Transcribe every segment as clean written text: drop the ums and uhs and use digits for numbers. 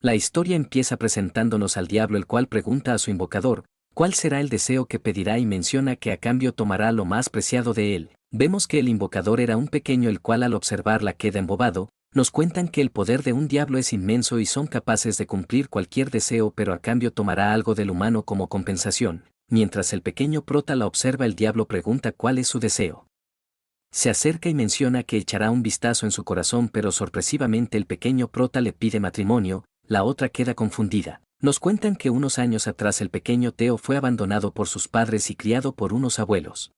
La historia empieza presentándonos al diablo, el cual pregunta a su invocador, ¿cuál será el deseo que pedirá? Y menciona que a cambio tomará lo más preciado de él. Vemos que el invocador era un pequeño, el cual al observarla queda embobado. Nos cuentan que el poder de un diablo es inmenso y son capaces de cumplir cualquier deseo, pero a cambio tomará algo del humano como compensación. Mientras el pequeño prota la observa, el diablo pregunta cuál es su deseo. Se acerca y menciona que echará un vistazo en su corazón, pero sorpresivamente el pequeño prota le pide matrimonio. La otra queda confundida. Nos cuentan que unos años atrás el pequeño Teo fue abandonado por sus padres y criado por unos abuelos.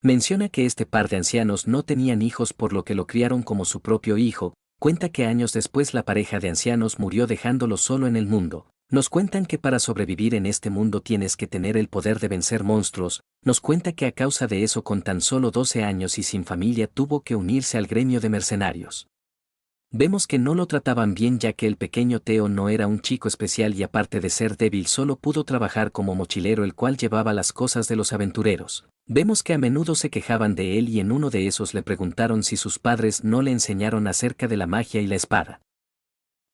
Menciona que este par de ancianos no tenían hijos, por lo que lo criaron como su propio hijo. Cuenta que años después la pareja de ancianos murió dejándolo solo en el mundo. Nos cuentan que para sobrevivir en este mundo tienes que tener el poder de vencer monstruos. Nos cuenta que a causa de eso, con tan solo 12 años y sin familia, tuvo que unirse al gremio de mercenarios. Vemos que no lo trataban bien, ya que el pequeño Teo no era un chico especial y aparte de ser débil solo pudo trabajar como mochilero, el cual llevaba las cosas de los aventureros. Vemos que a menudo se quejaban de él y en uno de esos le preguntaron si sus padres no le enseñaron acerca de la magia y la espada.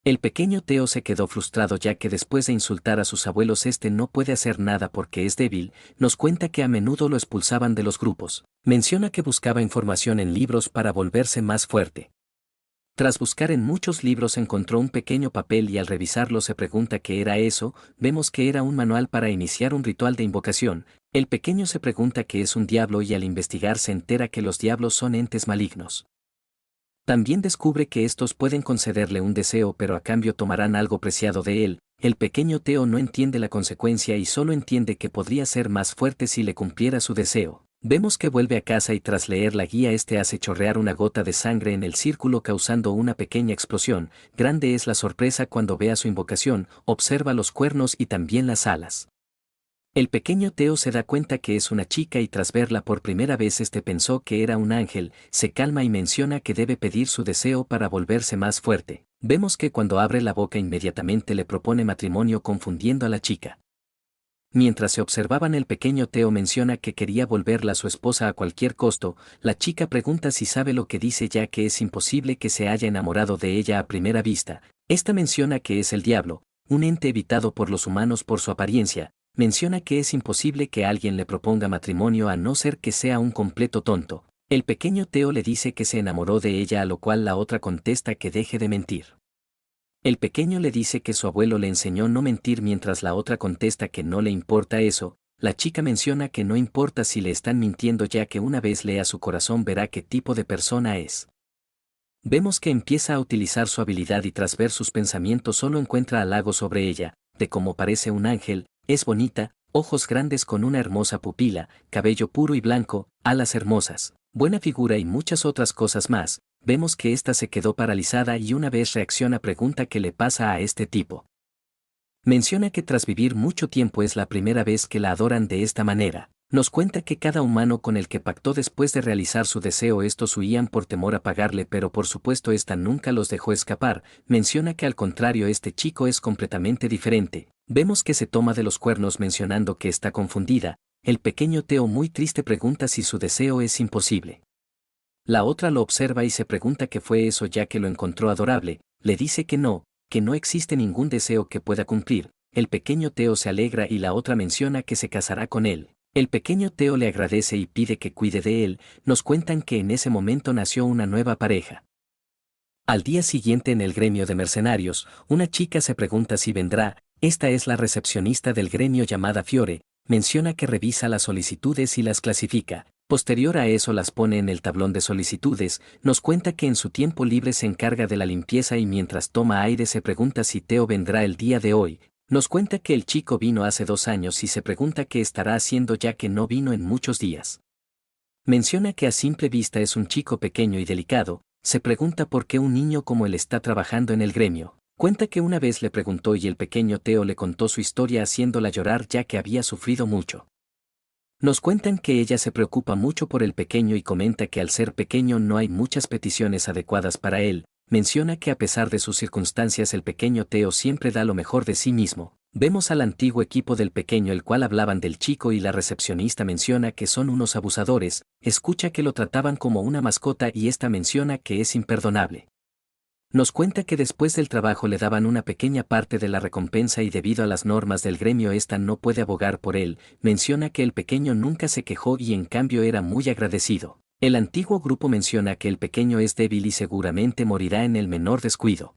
El pequeño Teo se quedó frustrado, ya que después de insultar a sus abuelos este no puede hacer nada porque es débil. Nos cuenta que a menudo lo expulsaban de los grupos. Menciona que buscaba información en libros para volverse más fuerte. Tras buscar en muchos libros encontró un pequeño papel y al revisarlo se pregunta qué era eso. Vemos que era un manual para iniciar un ritual de invocación. El pequeño se pregunta qué es un diablo y al investigar se entera que los diablos son entes malignos. También descubre que estos pueden concederle un deseo, pero a cambio tomarán algo preciado de él. El pequeño Teo no entiende la consecuencia y solo entiende que podría ser más fuerte si le cumpliera su deseo. Vemos que vuelve a casa y tras leer la guía este hace chorrear una gota de sangre en el círculo causando una pequeña explosión. Grande es la sorpresa cuando ve a su invocación, observa los cuernos y también las alas. El pequeño Teo se da cuenta que es una chica y tras verla por primera vez pensó que era un ángel. Se calma y menciona que debe pedir su deseo para volverse más fuerte. Vemos que cuando abre la boca inmediatamente le propone matrimonio, confundiendo a la chica. Mientras se observaban, el pequeño Teo menciona que quería volverla su esposa a cualquier costo. La chica pregunta si sabe lo que dice, ya que es imposible que se haya enamorado de ella a primera vista. Esta menciona que es el diablo, un ente evitado por los humanos por su apariencia. Menciona que es imposible que alguien le proponga matrimonio a no ser que sea un completo tonto. El pequeño Teo le dice que se enamoró de ella, a lo cual la otra contesta que deje de mentir. El pequeño le dice que su abuelo le enseñó no mentir, mientras la otra contesta que no le importa eso. La chica menciona que no importa si le están mintiendo, ya que una vez lea su corazón verá qué tipo de persona es. Vemos que empieza a utilizar su habilidad y tras ver sus pensamientos solo encuentra halagos sobre ella, de cómo parece un ángel, es bonita, ojos grandes con una hermosa pupila, cabello puro y blanco, alas hermosas, buena figura y muchas otras cosas más. Vemos que ésta se quedó paralizada y una vez reacciona pregunta qué le pasa a este tipo. Menciona que tras vivir mucho tiempo es la primera vez que la adoran de esta manera. Nos cuenta que cada humano con el que pactó después de realizar su deseo estos huían por temor a pagarle, pero por supuesto esta nunca los dejó escapar. Menciona que al contrario este chico es completamente diferente. Vemos que se toma de los cuernos mencionando que está confundida. El pequeño Teo muy triste pregunta si su deseo es imposible. La otra lo observa y se pregunta qué fue eso, ya que lo encontró adorable. Le dice que no existe ningún deseo que pueda cumplir. El pequeño Teo se alegra y la otra menciona que se casará con él. El pequeño Teo le agradece y pide que cuide de él. Nos cuentan que en ese momento nació una nueva pareja. Al día siguiente en el gremio de mercenarios, una chica se pregunta si vendrá. Esta es la recepcionista del gremio llamada Fiore. Menciona que revisa las solicitudes y las clasifica. Posterior a eso las pone en el tablón de solicitudes. Nos cuenta que en su tiempo libre se encarga de la limpieza y mientras toma aire se pregunta si Teo vendrá el día de hoy. Nos cuenta que el chico vino hace 2 años y se pregunta qué estará haciendo ya que no vino en muchos días. Menciona que a simple vista es un chico pequeño y delicado. Se pregunta por qué un niño como él está trabajando en el gremio. Cuenta que una vez le preguntó y el pequeño Teo le contó su historia haciéndola llorar ya que había sufrido mucho. Nos cuentan que ella se preocupa mucho por el pequeño y comenta que al ser pequeño no hay muchas peticiones adecuadas para él. Menciona que a pesar de sus circunstancias el pequeño Teo siempre da lo mejor de sí mismo. Vemos al antiguo equipo del pequeño el cual hablaban del chico y la recepcionista menciona que son unos abusadores. Escucha que lo trataban como una mascota y esta menciona que es imperdonable. Nos cuenta que después del trabajo le daban una pequeña parte de la recompensa y debido a las normas del gremio esta no puede abogar por él. Menciona que el pequeño nunca se quejó y en cambio era muy agradecido. El antiguo grupo menciona que el pequeño es débil y seguramente morirá en el menor descuido.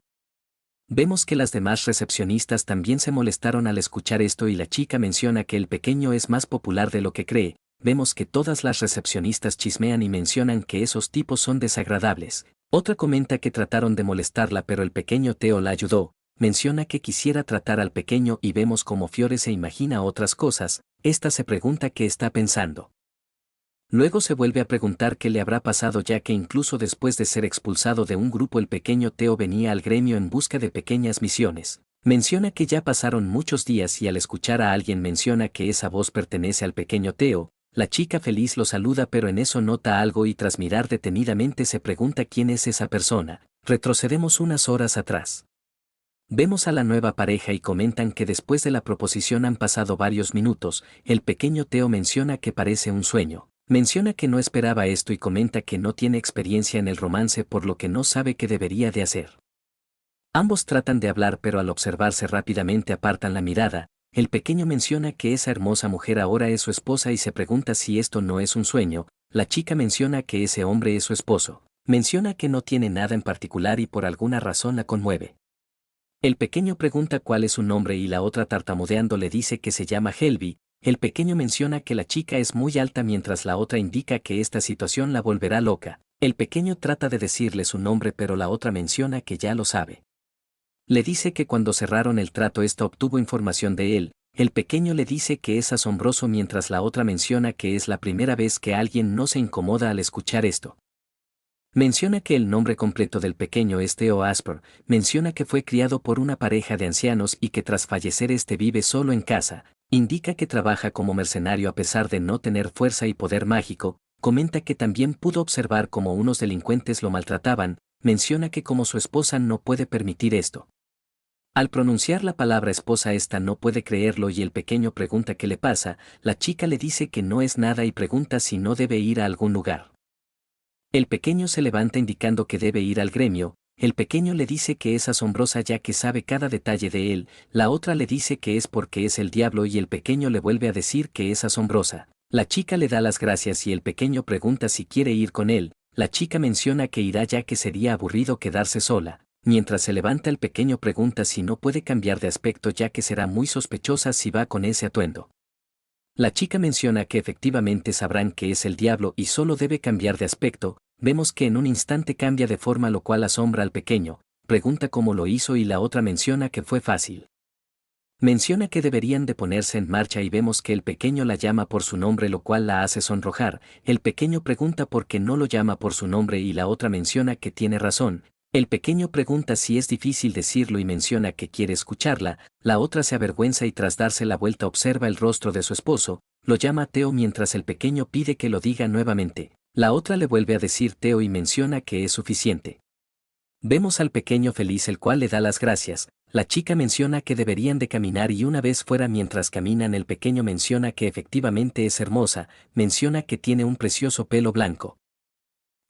Vemos que las demás recepcionistas también se molestaron al escuchar esto y la chica menciona que el pequeño es más popular de lo que cree. Vemos que todas las recepcionistas chismean y mencionan que esos tipos son desagradables. Otra comenta que trataron de molestarla pero el pequeño Theo la ayudó. Menciona que quisiera tratar al pequeño y vemos como Fiore se imagina otras cosas. Esta se pregunta qué está pensando. Luego se vuelve a preguntar qué le habrá pasado ya que incluso después de ser expulsado de un grupo el pequeño Theo venía al gremio en busca de pequeñas misiones. Menciona que ya pasaron muchos días y al escuchar a alguien menciona que esa voz pertenece al pequeño Theo. La chica feliz lo saluda pero en eso nota algo y tras mirar detenidamente se pregunta quién es esa persona. Retrocedemos unas horas atrás. Vemos a la nueva pareja y comentan que después de la proposición han pasado varios minutos. El pequeño Theo menciona que parece un sueño. Menciona que no esperaba esto y comenta que no tiene experiencia en el romance por lo que no sabe qué debería de hacer. Ambos tratan de hablar pero al observarse rápidamente apartan la mirada. El pequeño menciona que esa hermosa mujer ahora es su esposa y se pregunta si esto no es un sueño. La chica menciona que ese hombre es su esposo. Menciona que no tiene nada en particular y por alguna razón la conmueve. El pequeño pregunta cuál es su nombre y la otra tartamudeando le dice que se llama Helby. El pequeño menciona que la chica es muy alta mientras la otra indica que esta situación la volverá loca. El pequeño trata de decirle su nombre pero la otra menciona que ya lo sabe. Le dice que cuando cerraron el trato esta obtuvo información de él. El pequeño le dice que es asombroso mientras la otra menciona que es la primera vez que alguien no se incomoda al escuchar esto. Menciona que el nombre completo del pequeño es Theo Asper, menciona que fue criado por una pareja de ancianos y que tras fallecer este vive solo en casa, indica que trabaja como mercenario a pesar de no tener fuerza y poder mágico, comenta que también pudo observar cómo unos delincuentes lo maltrataban, menciona que como su esposa no puede permitir esto. Al pronunciar la palabra esposa esta no puede creerlo y el pequeño pregunta qué le pasa, la chica le dice que no es nada y pregunta si no debe ir a algún lugar. El pequeño se levanta indicando que debe ir al gremio, el pequeño le dice que es asombrosa ya que sabe cada detalle de él, la otra le dice que es porque es el diablo y el pequeño le vuelve a decir que es asombrosa. La chica le da las gracias y el pequeño pregunta si quiere ir con él, la chica menciona que irá ya que sería aburrido quedarse sola. Mientras se levanta el pequeño pregunta si no puede cambiar de aspecto ya que será muy sospechosa si va con ese atuendo. La chica menciona que efectivamente sabrán que es el diablo y solo debe cambiar de aspecto. Vemos que en un instante cambia de forma lo cual asombra al pequeño, pregunta cómo lo hizo y la otra menciona que fue fácil. Menciona que deberían de ponerse en marcha y vemos que el pequeño la llama por su nombre lo cual la hace sonrojar, el pequeño pregunta por qué no lo llama por su nombre y la otra menciona que tiene razón. El pequeño pregunta si es difícil decirlo y menciona que quiere escucharla, la otra se avergüenza y tras darse la vuelta observa el rostro de su esposo, lo llama Theo mientras el pequeño pide que lo diga nuevamente. La otra le vuelve a decir Theo y menciona que es suficiente. Vemos al pequeño feliz el cual le da las gracias, la chica menciona que deberían de caminar y una vez fuera mientras caminan el pequeño menciona que efectivamente es hermosa, menciona que tiene un precioso pelo blanco.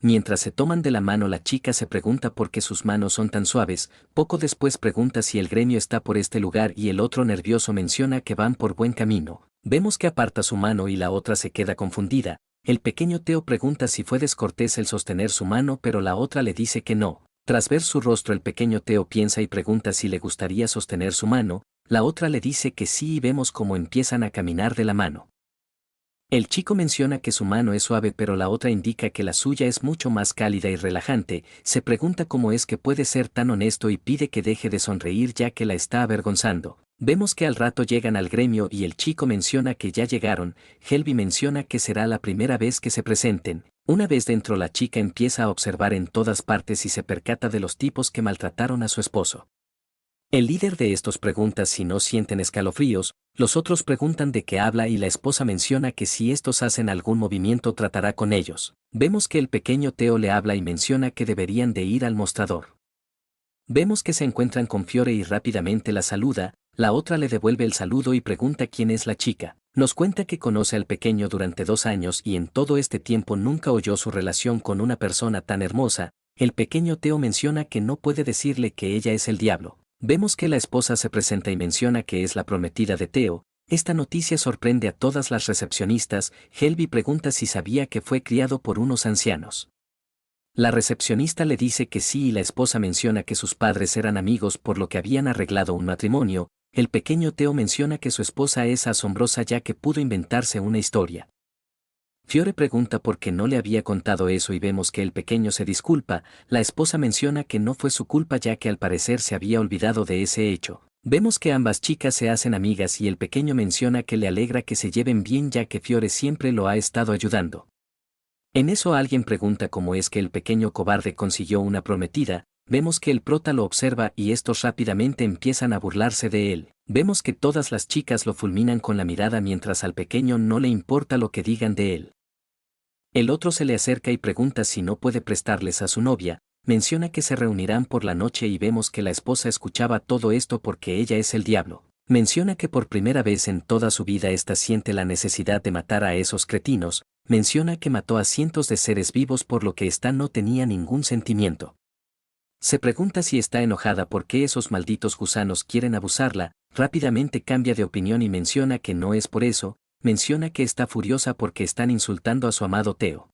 Mientras se toman de la mano la chica se pregunta por qué sus manos son tan suaves, poco después pregunta si el gremio está por este lugar y el otro nervioso menciona que van por buen camino. Vemos que aparta su mano y la otra se queda confundida, el pequeño Theo pregunta si fue descortés el sostener su mano pero la otra le dice que no. Tras ver su rostro el pequeño Theo piensa y pregunta si le gustaría sostener su mano, la otra le dice que sí y vemos cómo empiezan a caminar de la mano. El chico menciona que su mano es suave pero la otra indica que la suya es mucho más cálida y relajante, se pregunta cómo es que puede ser tan honesto y pide que deje de sonreír ya que la está avergonzando. Vemos que al rato llegan al gremio y el chico menciona que ya llegaron, Helby menciona que será la primera vez que se presenten. Una vez dentro la chica empieza a observar en todas partes y se percata de los tipos que maltrataron a su esposo. El líder de estos pregunta si no sienten escalofríos, los otros preguntan de qué habla y la esposa menciona que si estos hacen algún movimiento tratará con ellos. Vemos que el pequeño Theo le habla y menciona que deberían de ir al mostrador. Vemos que se encuentran con Fiore y rápidamente la saluda, la otra le devuelve el saludo y pregunta quién es la chica. Nos cuenta que conoce al pequeño durante 2 años y en todo este tiempo nunca oyó su relación con una persona tan hermosa. el pequeño Teo menciona que no puede decirle que ella es el diablo. Vemos que la esposa se presenta y menciona que es la prometida de Teo. Esta noticia sorprende a todas las recepcionistas. Helby pregunta si sabía que fue criado por unos ancianos. La recepcionista le dice que sí y la esposa menciona que sus padres eran amigos por lo que habían arreglado un matrimonio. El pequeño Teo menciona que su esposa es asombrosa ya que pudo inventarse una historia. Fiore pregunta por qué no le había contado eso y vemos que el pequeño se disculpa. La esposa menciona que no fue su culpa ya que al parecer se había olvidado de ese hecho. Vemos que ambas chicas se hacen amigas y el pequeño menciona que le alegra que se lleven bien ya que Fiore siempre lo ha estado ayudando. En eso alguien pregunta cómo es que el pequeño cobarde consiguió una prometida. Vemos que el prota lo observa y estos rápidamente empiezan a burlarse de él. Vemos que todas las chicas lo fulminan con la mirada mientras al pequeño no le importa lo que digan de él. El otro se le acerca y pregunta si no puede prestarles a su novia. Menciona que se reunirán por la noche y vemos que la esposa escuchaba todo esto porque ella es el diablo. Menciona que por primera vez en toda su vida ésta siente la necesidad de matar a esos cretinos. Menciona que mató a cientos de seres vivos por lo que ésta no tenía ningún sentimiento. Se pregunta si está enojada porque esos malditos gusanos quieren abusarla. Rápidamente cambia de opinión y menciona que no es por eso. Menciona que está furiosa porque están insultando a su amado Teo.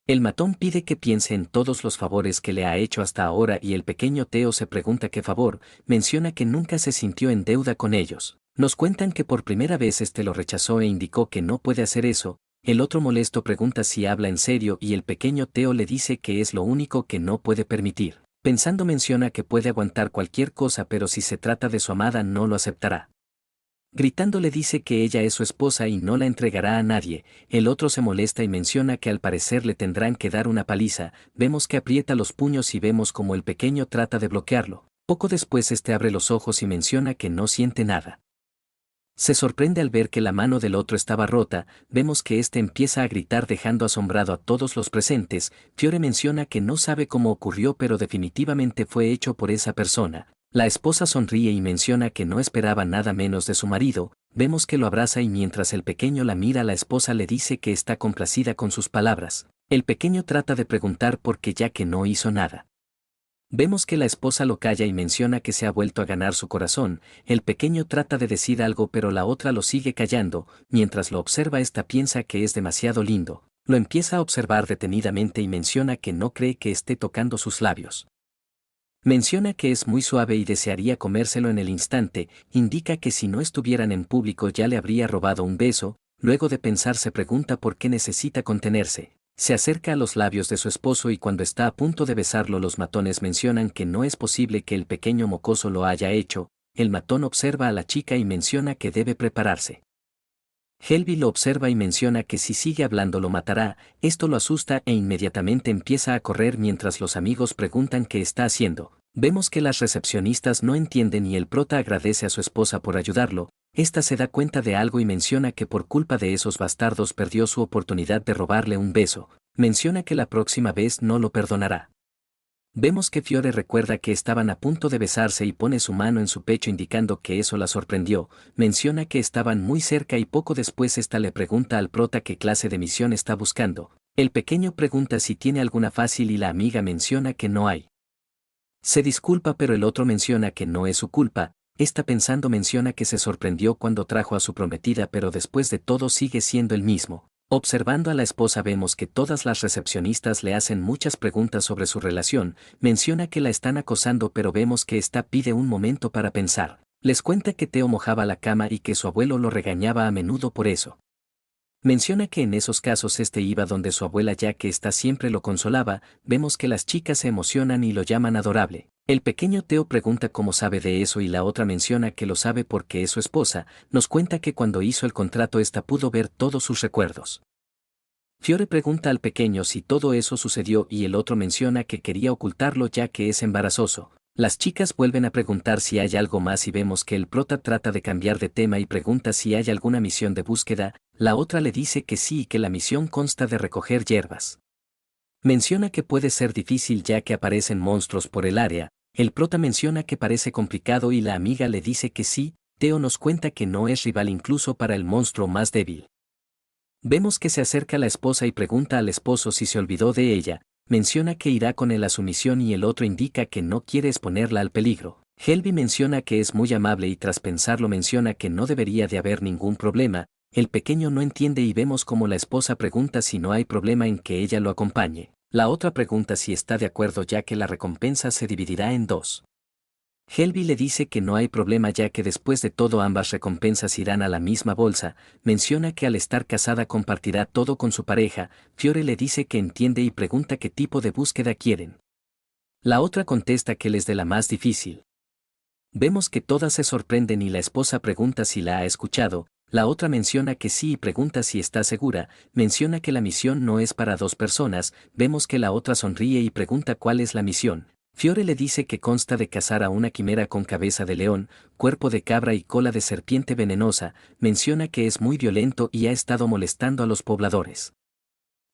El matón pide que piense en todos los favores que le ha hecho hasta ahora y el pequeño Teo se pregunta qué favor. Menciona que nunca se sintió en deuda con ellos. Nos cuentan que por primera vez este lo rechazó e indicó que no puede hacer eso. El otro molesto pregunta si habla en serio y el pequeño Teo le dice que es lo único que no puede permitir. Pensando menciona que puede aguantar cualquier cosa pero si se trata de su amada no lo aceptará. Gritando le dice que ella es su esposa y no la entregará a nadie. El otro se molesta y menciona que al parecer le tendrán que dar una paliza. Vemos que aprieta los puños y vemos como el pequeño trata de bloquearlo. Poco después este abre los ojos y menciona que no siente nada. Se sorprende al ver que la mano del otro estaba rota. Vemos que este empieza a gritar dejando asombrado a todos los presentes. Fiore menciona que no sabe cómo ocurrió pero definitivamente fue hecho por esa persona. La esposa sonríe y menciona que no esperaba nada menos de su marido. Vemos que lo abraza y mientras el pequeño la mira la esposa le dice que está complacida con sus palabras. El pequeño trata de preguntar por qué ya que no hizo nada. Vemos que la esposa lo calla y menciona que se ha vuelto a ganar su corazón. El pequeño trata de decir algo pero la otra lo sigue callando. Mientras lo observa esta piensa que es demasiado lindo. Lo empieza a observar detenidamente y menciona que no cree que esté tocando sus labios. Menciona que es muy suave y desearía comérselo en el instante. Indica que si no estuvieran en público ya le habría robado un beso. Luego de pensar se pregunta por qué necesita contenerse. Se acerca a los labios de su esposo y cuando está a punto de besarlo los matones mencionan que no es posible que el pequeño mocoso lo haya hecho. El matón observa a la chica y menciona que debe prepararse. Helby lo observa y menciona que si sigue hablando lo matará. Esto lo asusta e inmediatamente empieza a correr mientras los amigos preguntan qué está haciendo. Vemos que las recepcionistas no entienden y el prota agradece a su esposa por ayudarlo. Esta se da cuenta de algo y menciona que por culpa de esos bastardos perdió su oportunidad de robarle un beso. Menciona que la próxima vez no lo perdonará. Vemos que Fiore recuerda que estaban a punto de besarse y pone su mano en su pecho indicando que eso la sorprendió. Menciona que estaban muy cerca y poco después esta le pregunta al prota qué clase de misión está buscando. El pequeño pregunta si tiene alguna fácil y la amiga menciona que no hay. Se disculpa pero el otro menciona que no es su culpa. Esta pensando menciona que se sorprendió cuando trajo a su prometida pero después de todo sigue siendo el mismo. Observando a la esposa vemos que todas las recepcionistas le hacen muchas preguntas sobre su relación. Menciona que la están acosando pero vemos que ésta pide un momento para pensar. Les cuenta que Teo mojaba la cama y que su abuelo lo regañaba a menudo por eso. Menciona que en esos casos iba donde su abuela ya que ésta siempre lo consolaba. Vemos que las chicas se emocionan y lo llaman adorable. El pequeño Teo pregunta cómo sabe de eso y la otra menciona que lo sabe porque es su esposa. Nos cuenta que cuando hizo el contrato ésta pudo ver todos sus recuerdos. Fiore pregunta al pequeño si todo eso sucedió y el otro menciona que quería ocultarlo ya que es embarazoso. Las chicas vuelven a preguntar si hay algo más y vemos que el prota trata de cambiar de tema y pregunta si hay alguna misión de búsqueda. La otra le dice que sí y que la misión consta de recoger hierbas. Menciona que puede ser difícil ya que aparecen monstruos por el área. El prota menciona que parece complicado y la amiga le dice que sí. Teo nos cuenta que no es rival incluso para el monstruo más débil. Vemos que se acerca la esposa y pregunta al esposo si se olvidó de ella. menciona que irá con él a su misión y el otro indica que no quiere exponerla al peligro. Helby menciona que es muy amable y tras pensarlo menciona que no debería de haber ningún problema. El pequeño no entiende y vemos como la esposa pregunta si no hay problema en que ella lo acompañe. La otra pregunta si está de acuerdo ya que la recompensa se dividirá en dos. Helby le dice que no hay problema ya que después de todo ambas recompensas irán a la misma bolsa. Menciona que al estar casada compartirá todo con su pareja. Fiore le dice que entiende y pregunta qué tipo de búsqueda quieren. La otra contesta que les de la más difícil. Vemos que todas se sorprenden y la esposa pregunta si la ha escuchado. La otra menciona que sí y pregunta si está segura. Menciona que la misión no es para dos personas. Vemos que la otra sonríe y pregunta cuál es la misión. Fiore le dice que consta de cazar a una quimera con cabeza de león, cuerpo de cabra y cola de serpiente venenosa. Menciona que es muy violento y ha estado molestando a los pobladores.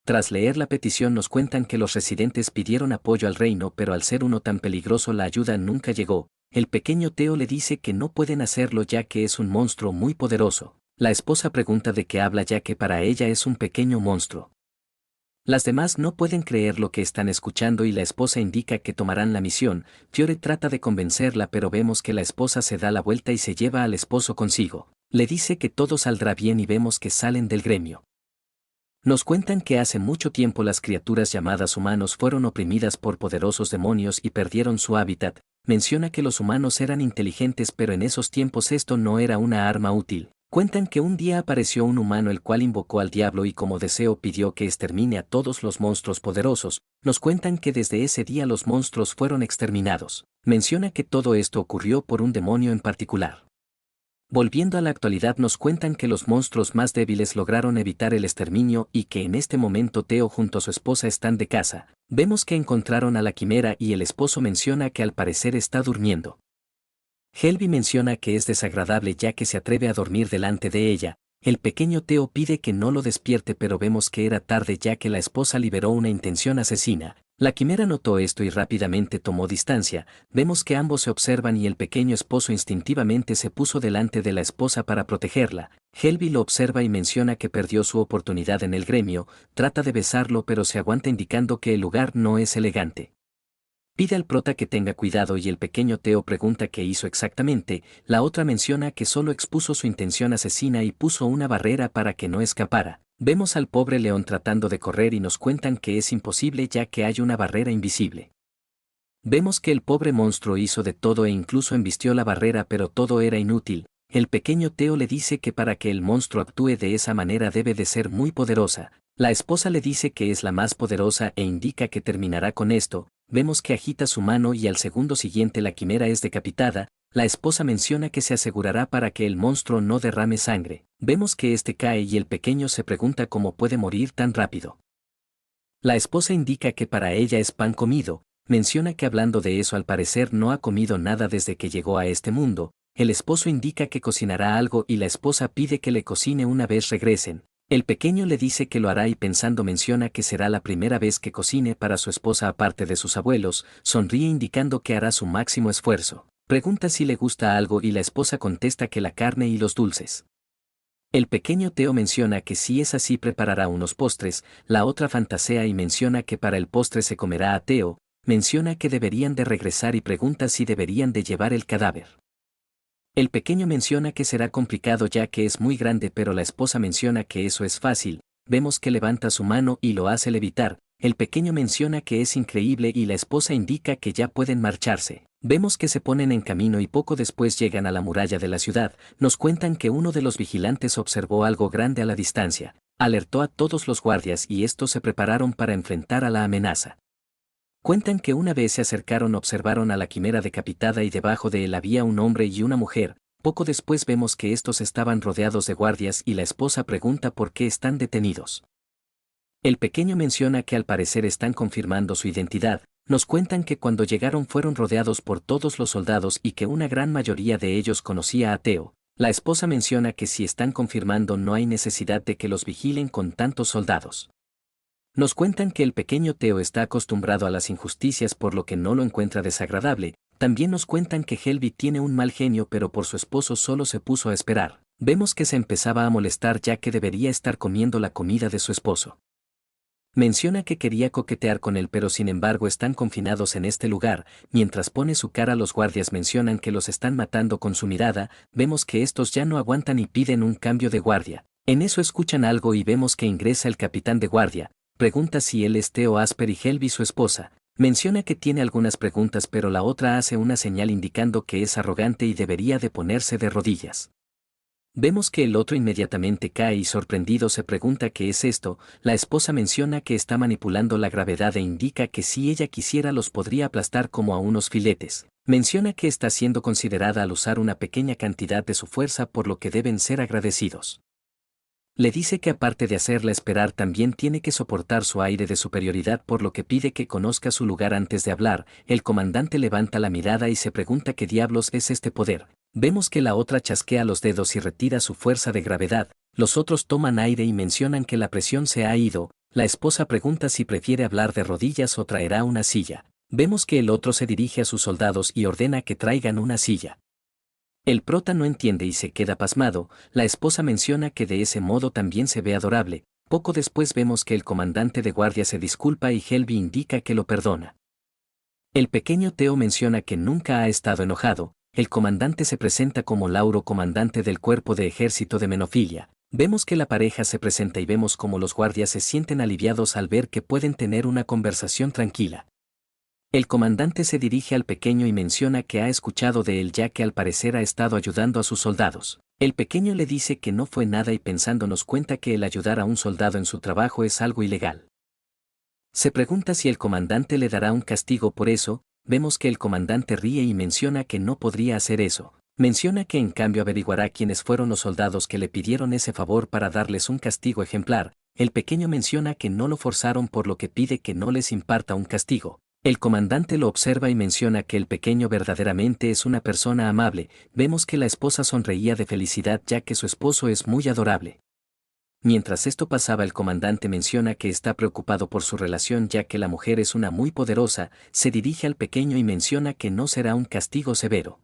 Tras leer la petición nos cuentan que los residentes pidieron apoyo al reino pero al ser uno tan peligroso la ayuda nunca llegó. El pequeño Theo le dice que no pueden hacerlo ya que es un monstruo muy poderoso. La esposa pregunta de qué habla ya que para ella es un pequeño monstruo. Las demás no pueden creer lo que están escuchando y la esposa indica que tomarán la misión. Fiore trata de convencerla pero vemos que la esposa se da la vuelta y se lleva al esposo consigo. Le dice que todo saldrá bien y vemos que salen del gremio. Nos cuentan que hace mucho tiempo las criaturas llamadas humanos fueron oprimidas por poderosos demonios y perdieron su hábitat. Menciona que los humanos eran inteligentes pero en esos tiempos esto no era una arma útil. Cuentan que un día apareció un humano el cual invocó al diablo y como deseo pidió que extermine a todos los monstruos poderosos. Nos cuentan que desde ese día los monstruos fueron exterminados. Menciona que todo esto ocurrió por un demonio en particular. Volviendo a la actualidad nos cuentan que los monstruos más débiles lograron evitar el exterminio y que en este momento Theo junto a su esposa están de casa. Vemos que encontraron a la quimera y el esposo menciona que al parecer está durmiendo. Helby menciona que es desagradable ya que se atreve a dormir delante de ella. El pequeño Theo pide que no lo despierte pero vemos que era tarde ya que la esposa liberó una intención asesina. La quimera notó esto y rápidamente tomó distancia. Vemos que ambos se observan y el pequeño esposo instintivamente se puso delante de la esposa para protegerla. Helby lo observa y menciona que perdió su oportunidad en el gremio, trata de besarlo pero se aguanta indicando que el lugar no es elegante. Pide al prota que tenga cuidado y el pequeño Theo pregunta qué hizo exactamente. La otra menciona que solo expuso su intención asesina y puso una barrera para que no escapara. Vemos al pobre león tratando de correr y nos cuentan que es imposible ya que hay una barrera invisible. Vemos que el pobre monstruo hizo de todo e incluso embistió la barrera pero todo era inútil. El pequeño Theo le dice que para que el monstruo actúe de esa manera debe de ser muy poderosa. La esposa le dice que es la más poderosa e indica que terminará con esto. Vemos que agita su mano y al segundo siguiente la quimera es decapitada. La esposa menciona que se asegurará para que el monstruo no derrame sangre. Vemos que este cae y el pequeño se pregunta cómo puede morir tan rápido. La esposa indica que para ella es pan comido. Menciona que hablando de eso al parecer no ha comido nada desde que llegó a este mundo. El esposo indica que cocinará algo y la esposa pide que le cocine una vez regresen. El pequeño le dice que lo hará y pensando menciona que será la primera vez que cocine para su esposa aparte de sus abuelos, sonríe indicando que hará su máximo esfuerzo. Pregunta si le gusta algo y la esposa contesta que la carne y los dulces. El pequeño Theo menciona que si es así preparará unos postres, la otra fantasea y menciona que para el postre se comerá a Theo, menciona que deberían de regresar y pregunta si deberían de llevar el cadáver. El pequeño menciona que será complicado ya que es muy grande pero la esposa menciona que eso es fácil. Vemos que levanta su mano y lo hace levitar. El pequeño menciona que es increíble y la esposa indica que ya pueden marcharse. Vemos que se ponen en camino y poco después llegan a la muralla de la ciudad. Nos cuentan que uno de los vigilantes observó algo grande a la distancia. Alertó a todos los guardias y estos se prepararon para enfrentar a la amenaza. Cuentan que una vez se acercaron observaron a la quimera decapitada y debajo de él había un hombre y una mujer. Poco después vemos que estos estaban rodeados de guardias y la esposa pregunta por qué están detenidos. El pequeño menciona que al parecer están confirmando su identidad. Nos cuentan que cuando llegaron fueron rodeados por todos los soldados y que una gran mayoría de ellos conocía a Theo. La esposa menciona que si están confirmando no hay necesidad de que los vigilen con tantos soldados. Nos cuentan que el pequeño Theo está acostumbrado a las injusticias por lo que no lo encuentra desagradable. También nos cuentan que Helby tiene un mal genio pero por su esposo solo se puso a esperar. Vemos que se empezaba a molestar ya que debería estar comiendo la comida de su esposo. Menciona que quería coquetear con él pero sin embargo están confinados en este lugar, mientras pone su cara los guardias mencionan que los están matando con su mirada, vemos que estos ya no aguantan y piden un cambio de guardia. En eso escuchan algo y vemos que ingresa el capitán de guardia, pregunta si él es Theo Asper y Helby su esposa. Menciona que tiene algunas preguntas pero la otra hace una señal indicando que es arrogante y debería de ponerse de rodillas. Vemos que el otro inmediatamente cae y sorprendido se pregunta qué es esto, la esposa menciona que está manipulando la gravedad e indica que si ella quisiera los podría aplastar como a unos filetes. Menciona que está siendo considerada al usar una pequeña cantidad de su fuerza por lo que deben ser agradecidos. Le dice que aparte de hacerla esperar también tiene que soportar su aire de superioridad por lo que pide que conozca su lugar antes de hablar, el comandante levanta la mirada y se pregunta qué diablos es este poder. Vemos que la otra chasquea los dedos y retira su fuerza de gravedad, los otros toman aire y mencionan que la presión se ha ido, la esposa pregunta si prefiere hablar de rodillas o traerá una silla. Vemos que el otro se dirige a sus soldados y ordena que traigan una silla. El prota no entiende y se queda pasmado, la esposa menciona que de ese modo también se ve adorable, poco después vemos que el comandante de guardia se disculpa y Helby indica que lo perdona. El pequeño Theo menciona que nunca ha estado enojado, el comandante se presenta como Lauro, comandante del cuerpo de ejército de Menofilia. Vemos que la pareja se presenta y vemos cómo los guardias se sienten aliviados al ver que pueden tener una conversación tranquila. El comandante se dirige al pequeño y menciona que ha escuchado de él ya que al parecer ha estado ayudando a sus soldados. El pequeño le dice que no fue nada y pensando nos cuenta que el ayudar a un soldado en su trabajo es algo ilegal. Se pregunta si el comandante le dará un castigo por eso, vemos que el comandante ríe y menciona que no podría hacer eso. Menciona que en cambio averiguará quiénes fueron los soldados que le pidieron ese favor para darles un castigo ejemplar. El pequeño menciona que no lo forzaron por lo que pide que no les imparta un castigo. El comandante lo observa y menciona que el pequeño verdaderamente es una persona amable, vemos que la esposa sonreía de felicidad ya que su esposo es muy adorable. Mientras esto pasaba el comandante menciona que está preocupado por su relación ya que la mujer es una muy poderosa, se dirige al pequeño y menciona que no será un castigo severo.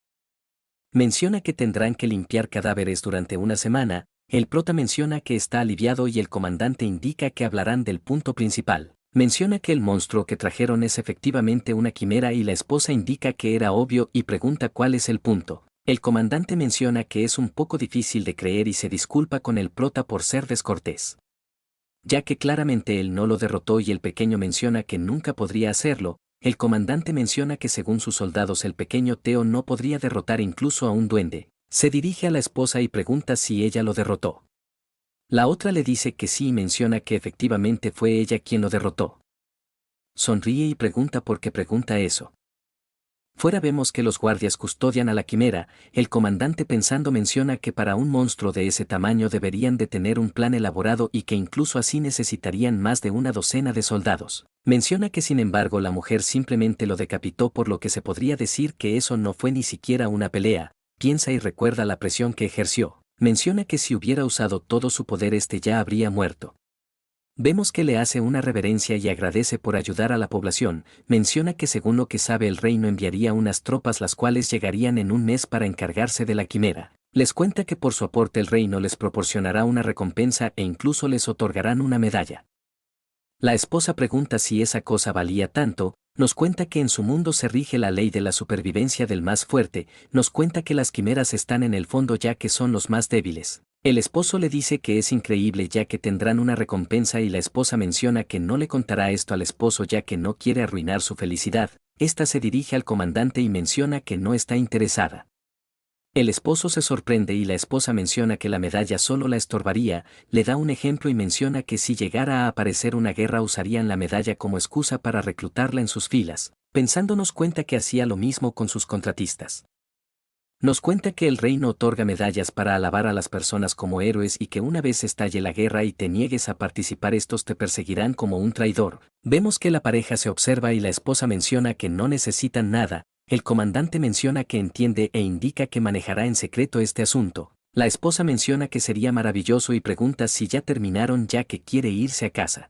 Menciona que tendrán que limpiar cadáveres durante una semana, el prota menciona que está aliviado y el comandante indica que hablarán del punto principal. Menciona que el monstruo que trajeron es efectivamente una quimera y la esposa indica que era obvio y pregunta cuál es el punto. El comandante menciona que es un poco difícil de creer y se disculpa con el prota por ser descortés, ya que claramente él no lo derrotó y el pequeño menciona que nunca podría hacerlo. El comandante menciona que según sus soldados el pequeño Theo no podría derrotar incluso a un duende. Se dirige a la esposa y pregunta si ella lo derrotó. La otra le dice que sí y menciona que efectivamente fue ella quien lo derrotó. Sonríe y pregunta por qué pregunta eso. Fuera vemos que los guardias custodian a la quimera, el comandante pensando menciona que para un monstruo de ese tamaño deberían de tener un plan elaborado y que incluso así necesitarían más de una docena de soldados. Menciona que sin embargo la mujer simplemente lo decapitó por lo que se podría decir que eso no fue ni siquiera una pelea, piensa y recuerda la presión que ejerció. Menciona que si hubiera usado todo su poder ya habría muerto. Vemos que le hace una reverencia y agradece por ayudar a la población, menciona que según lo que sabe el reino enviaría unas tropas las cuales llegarían en un mes para encargarse de la quimera. Les cuenta que por su aporte el reino les proporcionará una recompensa e incluso les otorgarán una medalla. La esposa pregunta si esa cosa valía tanto, nos cuenta que en su mundo se rige la ley de la supervivencia del más fuerte, nos cuenta que las quimeras están en el fondo ya que son los más débiles. El esposo le dice que es increíble ya que tendrán una recompensa y la esposa menciona que no le contará esto al esposo ya que no quiere arruinar su felicidad. Esta se dirige al comandante y menciona que no está interesada. El esposo se sorprende y la esposa menciona que la medalla solo la estorbaría, le da un ejemplo y menciona que si llegara a aparecer una guerra usarían la medalla como excusa para reclutarla en sus filas, pensándonos cuenta que hacía lo mismo con sus contratistas. Nos cuenta que el reino otorga medallas para alabar a las personas como héroes y que una vez estalle la guerra y te niegues a participar estos te perseguirán como un traidor. Vemos que la pareja se observa y la esposa menciona que no necesitan nada. El comandante menciona que entiende e indica que manejará en secreto este asunto. La esposa menciona que sería maravilloso y pregunta si ya terminaron ya que quiere irse a casa.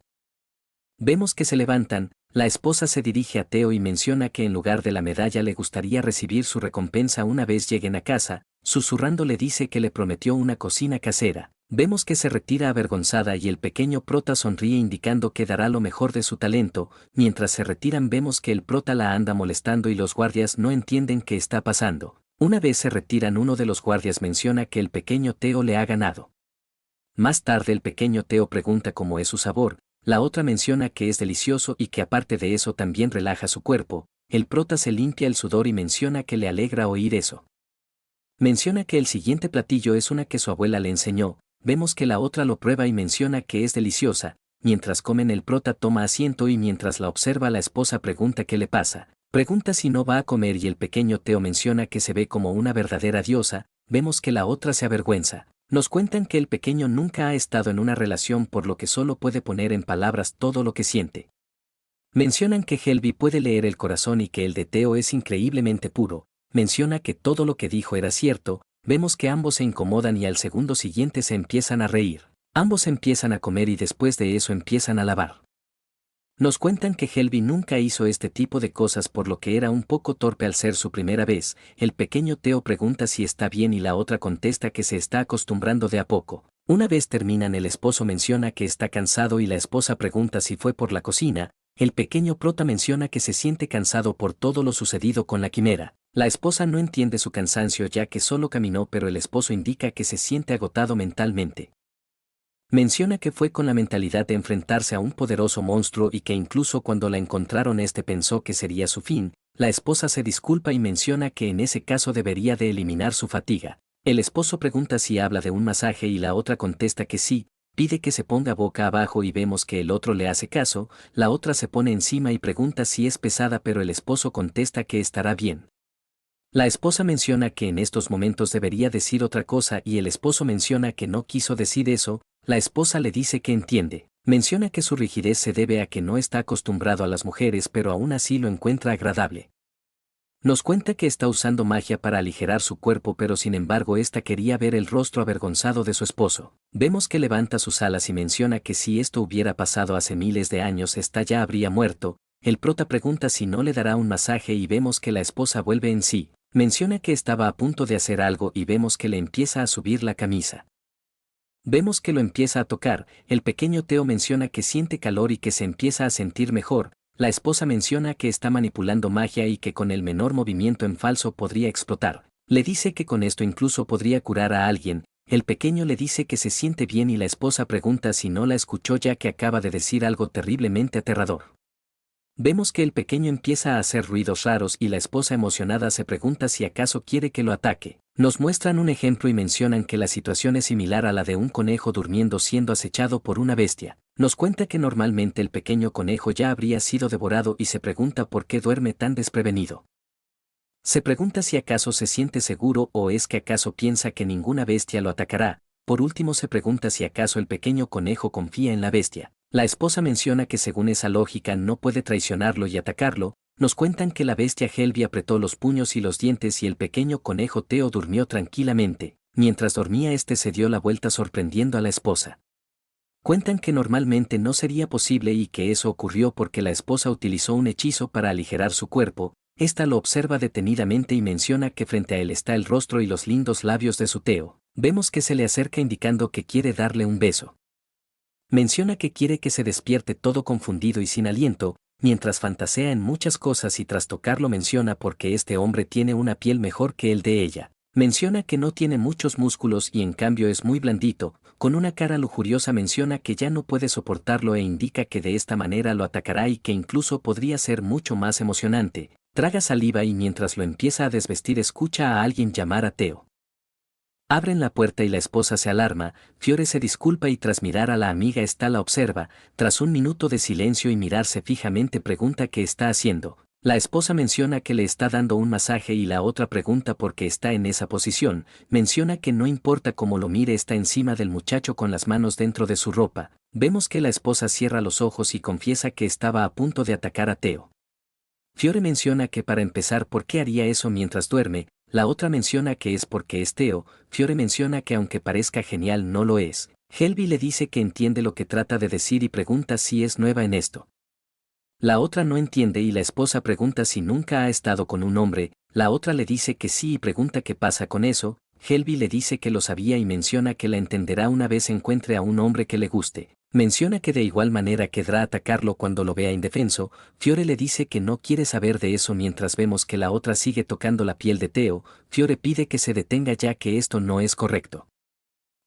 Vemos que se levantan, la esposa se dirige a Theo y menciona que en lugar de la medalla le gustaría recibir su recompensa una vez lleguen a casa, susurrando le dice que le prometió una cocina casera. Vemos que se retira avergonzada y el pequeño prota sonríe indicando que dará lo mejor de su talento. Mientras se retiran vemos que el prota la anda molestando y los guardias no entienden qué está pasando. Una vez se retiran, uno de los guardias menciona que el pequeño Theo le ha ganado. Más tarde el pequeño Theo pregunta cómo es su sabor, la otra menciona que es delicioso y que aparte de eso también relaja su cuerpo. El prota se limpia el sudor y menciona que le alegra oír eso. Menciona que el siguiente platillo es una que su abuela le enseñó. Vemos que la otra lo prueba y menciona que es deliciosa. Mientras comen el prota toma asiento y mientras la observa la esposa pregunta qué le pasa. Pregunta si no va a comer y el pequeño Theo menciona que se ve como una verdadera diosa. Vemos que la otra se avergüenza. Nos cuentan que el pequeño nunca ha estado en una relación por lo que solo puede poner en palabras todo lo que siente. Mencionan que Helby puede leer el corazón y que el de Theo es increíblemente puro. Menciona que todo lo que dijo era cierto. Vemos que ambos se incomodan y al segundo siguiente se empiezan a reír. Ambos empiezan a comer y después de eso empiezan a lavar. Nos cuentan que Helby nunca hizo este tipo de cosas por lo que era un poco torpe al ser su primera vez. El pequeño Theo pregunta si está bien y la otra contesta que se está acostumbrando de a poco. Una vez terminan el esposo menciona que está cansado y la esposa pregunta si fue por la cocina. El pequeño prota menciona que se siente cansado por todo lo sucedido con la quimera. La esposa no entiende su cansancio ya que solo caminó, pero el esposo indica que se siente agotado mentalmente. Menciona que fue con la mentalidad de enfrentarse a un poderoso monstruo y que incluso cuando la encontraron pensó que sería su fin. La esposa se disculpa y menciona que en ese caso debería de eliminar su fatiga. El esposo pregunta si habla de un masaje y la otra contesta que sí. Pide que se ponga boca abajo y vemos que el otro le hace caso. La otra se pone encima y pregunta si es pesada, pero el esposo contesta que estará bien. La esposa menciona que en estos momentos debería decir otra cosa y el esposo menciona que no quiso decir eso. La esposa le dice que entiende. Menciona que su rigidez se debe a que no está acostumbrado a las mujeres, pero aún así lo encuentra agradable. Nos cuenta que está usando magia para aligerar su cuerpo, pero sin embargo esta quería ver el rostro avergonzado de su esposo. Vemos que levanta sus alas y menciona que si esto hubiera pasado hace miles de años esta ya habría muerto. El prota pregunta si no le dará un masaje y vemos que la esposa vuelve en sí. Menciona que estaba a punto de hacer algo y vemos que le empieza a subir la camisa. Vemos que lo empieza a tocar. El pequeño Theo menciona que siente calor y que se empieza a sentir mejor. La esposa menciona que está manipulando magia y que con el menor movimiento en falso podría explotar. Le dice que con esto incluso podría curar a alguien. El pequeño le dice que se siente bien y la esposa pregunta si no la escuchó ya que acaba de decir algo terriblemente aterrador. Vemos que el pequeño empieza a hacer ruidos raros y la esposa emocionada se pregunta si acaso quiere que lo ataque. Nos muestran un ejemplo y mencionan que la situación es similar a la de un conejo durmiendo siendo acechado por una bestia. Nos cuenta que normalmente el pequeño conejo ya habría sido devorado y se pregunta por qué duerme tan desprevenido. Se pregunta si acaso se siente seguro o es que acaso piensa que ninguna bestia lo atacará. Por último se pregunta si acaso el pequeño conejo confía en la bestia. La esposa menciona que según esa lógica no puede traicionarlo y atacarlo. Nos cuentan que la bestia Helby apretó los puños y los dientes y el pequeño conejo Theo durmió tranquilamente. Mientras dormía se dio la vuelta sorprendiendo a la esposa. Cuentan que normalmente no sería posible y que eso ocurrió porque la esposa utilizó un hechizo para aligerar su cuerpo. Esta lo observa detenidamente y menciona que frente a él está el rostro y los lindos labios de su Theo. Vemos que se le acerca indicando que quiere darle un beso. Menciona que quiere que se despierte todo confundido y sin aliento, mientras fantasea en muchas cosas y tras tocarlo menciona porque este hombre tiene una piel mejor que el de ella. Menciona que no tiene muchos músculos y en cambio es muy blandito, con una cara lujuriosa menciona que ya no puede soportarlo e indica que de esta manera lo atacará y que incluso podría ser mucho más emocionante. Traga saliva y mientras lo empieza a desvestir escucha a alguien llamar a Theo. Abren la puerta y la esposa se alarma. Fiore se disculpa y tras mirar a la amiga la observa. Tras un minuto de silencio y mirarse fijamente pregunta qué está haciendo. La esposa menciona que le está dando un masaje y la otra pregunta por qué está en esa posición. Menciona que no importa cómo lo mire, está encima del muchacho con las manos dentro de su ropa. Vemos que la esposa cierra los ojos y confiesa que estaba a punto de atacar a Theo. Fiore menciona que para empezar por qué haría eso mientras duerme. La otra menciona que es porque es Theo. Fiore menciona que aunque parezca genial no lo es. Helby le dice que entiende lo que trata de decir y pregunta si es nueva en esto. La otra no entiende y la esposa pregunta si nunca ha estado con un hombre. La otra le dice que sí y pregunta qué pasa con eso. Helby le dice que lo sabía y menciona que la entenderá una vez encuentre a un hombre que le guste. Menciona que de igual manera querrá atacarlo cuando lo vea indefenso. Fiore le dice que no quiere saber de eso mientras vemos que la otra sigue tocando la piel de Theo. Fiore pide que se detenga ya que esto no es correcto.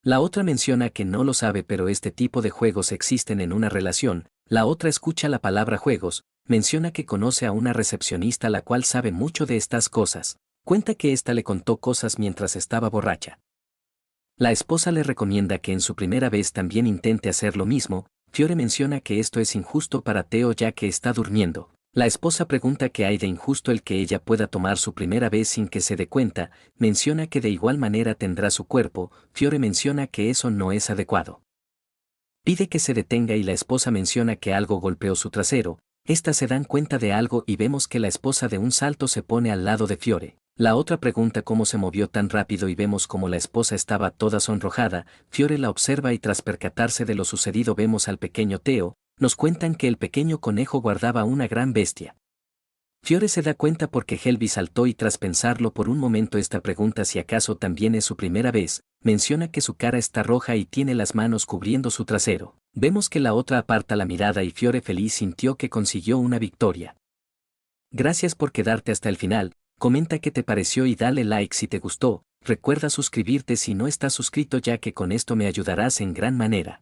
La otra menciona que no lo sabe pero este tipo de juegos existen en una relación. La otra escucha la palabra juegos, menciona que conoce a una recepcionista la cual sabe mucho de estas cosas. Cuenta que ésta le contó cosas mientras estaba borracha. La esposa le recomienda que en su primera vez también intente hacer lo mismo. Fiore menciona que esto es injusto para Theo ya que está durmiendo. La esposa pregunta qué hay de injusto el que ella pueda tomar su primera vez sin que se dé cuenta, menciona que de igual manera tendrá su cuerpo. Fiore menciona que eso no es adecuado. Pide que se detenga y la esposa menciona que algo golpeó su trasero. Estas se dan cuenta de algo y vemos que la esposa de un salto se pone al lado de Fiore. La otra pregunta cómo se movió tan rápido y vemos como la esposa estaba toda sonrojada. Fiore la observa y tras percatarse de lo sucedido vemos al pequeño Theo. Nos cuentan que el pequeño conejo guardaba una gran bestia. Fiore se da cuenta porque Helby saltó y tras pensarlo por un momento esta pregunta si acaso también es su primera vez, menciona que su cara está roja y tiene las manos cubriendo su trasero. Vemos que la otra aparta la mirada y Fiore feliz sintió que consiguió una victoria. Gracias por quedarte hasta el final, comenta qué te pareció y dale like si te gustó, recuerda suscribirte si no estás suscrito ya que con esto me ayudarás en gran manera.